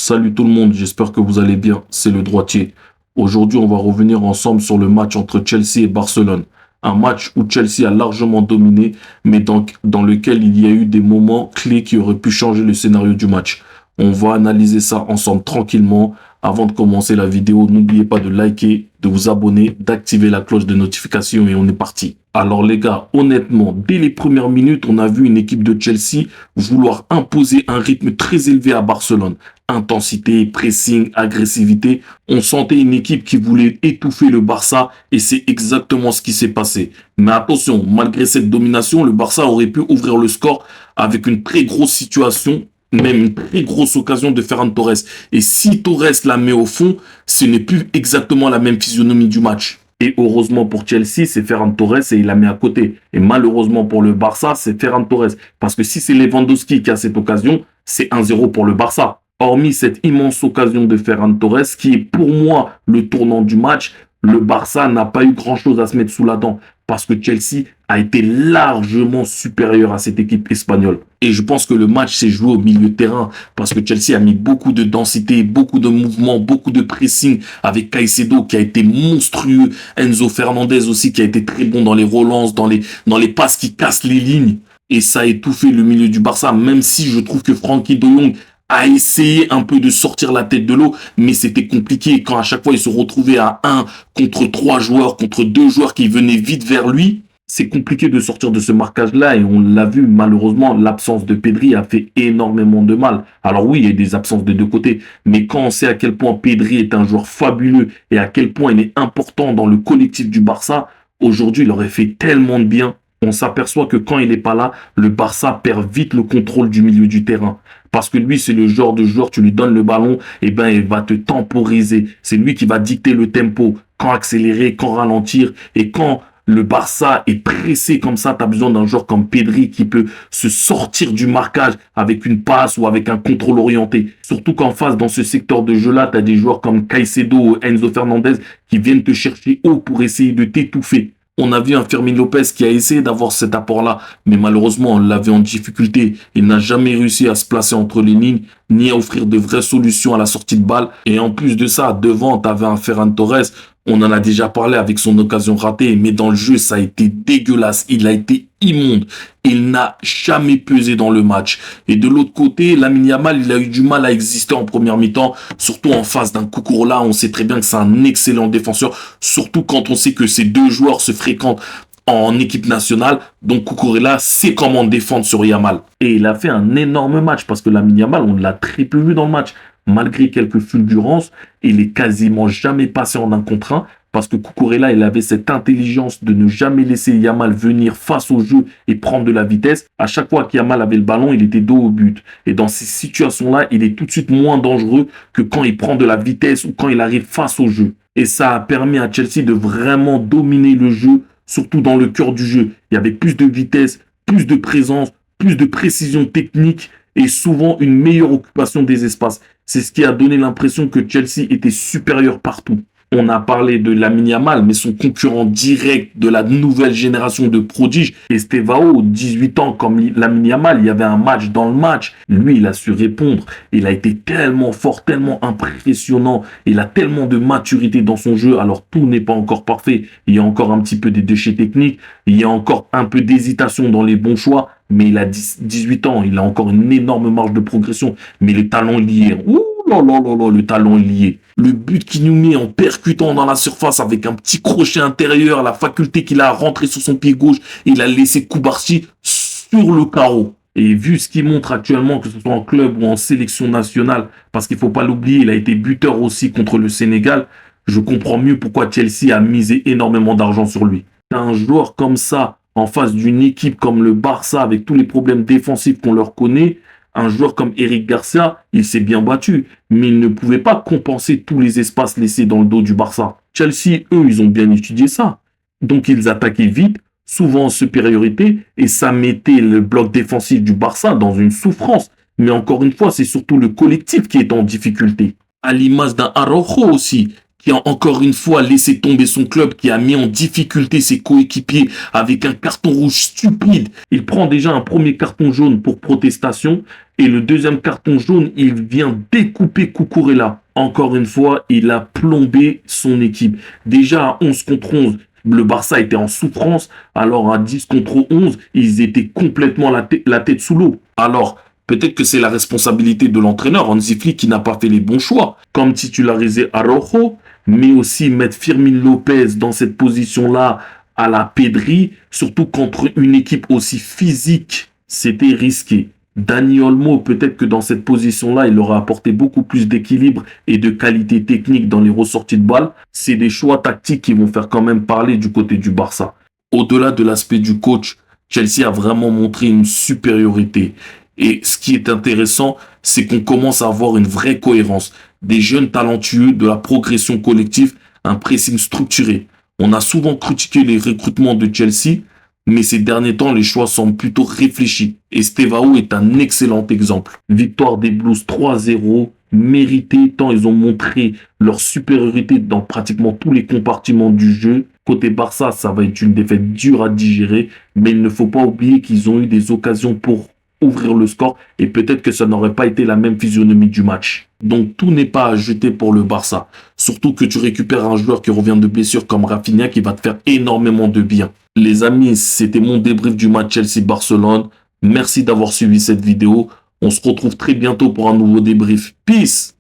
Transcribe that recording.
Salut tout le monde, j'espère que vous allez bien, c'est le droitier. Aujourd'hui, on va revenir ensemble sur le match entre Chelsea et Barcelone. Un match où Chelsea a largement dominé, mais dans lequel il y a eu des moments clés qui auraient pu changer le scénario du match. On va analyser ça ensemble tranquillement. Avant de commencer la vidéo, n'oubliez pas de liker, de vous abonner, d'activer la cloche de notification et on est parti. Alors les gars, honnêtement, dès les premières minutes, on a vu une équipe de Chelsea vouloir imposer un rythme très élevé à Barcelone. Intensité, pressing, agressivité. On sentait une équipe qui voulait étouffer le Barça et c'est exactement ce qui s'est passé. Mais attention, malgré cette domination, le Barça aurait pu ouvrir le score avec une très grosse situation, même une très grosse occasion de Ferran Torres. Et si Torres la met au fond, ce n'est plus exactement la même physionomie du match. Et heureusement pour Chelsea, c'est Ferran Torres et il la met à côté. Et malheureusement pour le Barça, c'est Ferran Torres. Parce que si c'est Lewandowski qui a cette occasion, c'est 1-0 pour le Barça. Hormis cette immense occasion de Ferran Torres, qui est pour moi le tournant du match, le Barça n'a pas eu grand-chose à se mettre sous la dent. Parce que Chelsea a été largement supérieur à cette équipe espagnole. Et je pense que le match s'est joué au milieu de terrain parce que Chelsea a mis beaucoup de densité, beaucoup de mouvements, beaucoup de pressing avec Caicedo qui a été monstrueux, Enzo Fernandez aussi qui a été très bon dans les relances, dans les passes qui cassent les lignes. Et ça a étouffé le milieu du Barça, même si je trouve que Frenkie de Jong a essayé un peu de sortir la tête de l'eau, mais c'était compliqué quand à chaque fois il se retrouvait à 1 contre 3 joueurs, contre 2 joueurs qui venaient vite vers lui. C'est compliqué de sortir de ce marquage-là et on l'a vu, malheureusement, l'absence de Pedri a fait énormément de mal. Alors oui, il y a des absences des deux côtés, mais quand on sait à quel point Pedri est un joueur fabuleux et à quel point il est important dans le collectif du Barça, aujourd'hui il aurait fait tellement de bien. On s'aperçoit que quand il n'est pas là, le Barça perd vite le contrôle du milieu du terrain. Parce que lui, c'est le genre de joueur, tu lui donnes le ballon, et ben il va te temporiser. C'est lui qui va dicter le tempo, quand accélérer, quand ralentir. Et quand le Barça est pressé comme ça, tu as besoin d'un joueur comme Pedri qui peut se sortir du marquage avec une passe ou avec un contrôle orienté. Surtout qu'en face, dans ce secteur de jeu-là, tu as des joueurs comme Caicedo ou Enzo Fernandez qui viennent te chercher haut pour essayer de t'étouffer. On a vu un Fermin Lopez qui a essayé d'avoir cet apport-là, mais malheureusement, on l'avait en difficulté. Il n'a jamais réussi à se placer entre les lignes, ni à offrir de vraies solutions à la sortie de balle. Et en plus de ça, devant, tu avais un Ferran Torres. On en a déjà parlé avec son occasion ratée, mais dans le jeu, ça a été dégueulasse. Il a été immonde. Il n'a jamais pesé dans le match. Et de l'autre côté, Lamine Yamal, il a eu du mal à exister en première mi-temps, surtout en face d'un Cucurella. On sait très bien que c'est un excellent défenseur, surtout quand on sait que ces deux joueurs se fréquentent en équipe nationale. Donc Cucurella sait comment défendre sur Yamal. Et il a fait un énorme match parce que Lamine Yamal, on l'a très peu vu dans le match. Malgré quelques fulgurances, il est quasiment jamais passé en 1 contre 1 parce que Cucurella, il avait cette intelligence de ne jamais laisser Yamal venir face au jeu et prendre de la vitesse. À chaque fois qu'Yamal avait le ballon, il était dos au but. Et dans ces situations-là, il est tout de suite moins dangereux que quand il prend de la vitesse ou quand il arrive face au jeu. Et ça a permis à Chelsea de vraiment dominer le jeu, surtout dans le cœur du jeu. Il y avait plus de vitesse, plus de présence, plus de précision technique et souvent une meilleure occupation des espaces. C'est ce qui a donné l'impression que Chelsea était supérieur partout. On a parlé de Lamine Yamal, mais son concurrent direct de la nouvelle génération de prodiges, Estevao, 18 ans comme Lamine Yamal, il y avait un match dans le match. Lui, il a su répondre. Il a été tellement fort, tellement impressionnant. Il a tellement de maturité dans son jeu. Alors, tout n'est pas encore parfait. Il y a encore un petit peu des déchets techniques. Il y a encore un peu d'hésitation dans les bons choix. Mais il a 18 ans. Il a encore une énorme marge de progression. Mais le talent lié, le talent lié. Le but qu'il nous met en percutant dans la surface avec un petit crochet intérieur, la faculté qu'il a à rentrer sur son pied gauche, il a laissé Koubarchi sur le carreau. Et vu ce qu'il montre actuellement, que ce soit en club ou en sélection nationale, parce qu'il faut pas l'oublier, il a été buteur aussi contre le Sénégal, je comprends mieux pourquoi Chelsea a misé énormément d'argent sur lui. Un joueur comme ça, en face d'une équipe comme le Barça, avec tous les problèmes défensifs qu'on leur connaît, un joueur comme Eric Garcia, il s'est bien battu, mais il ne pouvait pas compenser tous les espaces laissés dans le dos du Barça. Chelsea, eux, ils ont bien étudié ça. Donc ils attaquaient vite, souvent en supériorité, et ça mettait le bloc défensif du Barça dans une souffrance. Mais encore une fois, c'est surtout le collectif qui est en difficulté. À l'image d'un Araujo aussi, qui a encore une fois laissé tomber son club, qui a mis en difficulté ses coéquipiers avec un carton rouge stupide. Il prend déjà un premier carton jaune pour protestation et le deuxième carton jaune, il vient découper Cucurella. Encore une fois, il a plombé son équipe. Déjà à 11 contre 11, le Barça était en souffrance, alors à 10 contre 11, ils étaient complètement la tête sous l'eau. Alors, peut-être que c'est la responsabilité de l'entraîneur, Hansi Flick, qui n'a pas fait les bons choix, comme titulariser Araujo, mais aussi mettre Firmin Lopez dans cette position-là à la Pedri, surtout contre une équipe aussi physique, c'était risqué. Dani Olmo, peut-être que dans cette position-là, il aurait apporté beaucoup plus d'équilibre et de qualité technique dans les ressorties de balles. C'est des choix tactiques qui vont faire quand même parler du côté du Barça. Au-delà de l'aspect du coach, Chelsea a vraiment montré une supériorité. Et ce qui est intéressant, c'est qu'on commence à avoir une vraie cohérence. Des jeunes talentueux, de la progression collective, un pressing structuré. On a souvent critiqué les recrutements de Chelsea, mais ces derniers temps, les choix semblent plutôt réfléchis. Et Estevao est un excellent exemple. Victoire des Blues 3-0, méritée tant ils ont montré leur supériorité dans pratiquement tous les compartiments du jeu. Côté Barça, ça va être une défaite dure à digérer, mais il ne faut pas oublier qu'ils ont eu des occasions pour ouvrir le score et peut-être que ça n'aurait pas été la même physionomie du match. Donc tout n'est pas à jeter pour le Barça. Surtout que tu récupères un joueur qui revient de blessure comme Rafinha qui va te faire énormément de bien. Les amis, c'était mon débrief du match Chelsea-Barcelone. Merci d'avoir suivi cette vidéo. On se retrouve très bientôt pour un nouveau débrief. Peace!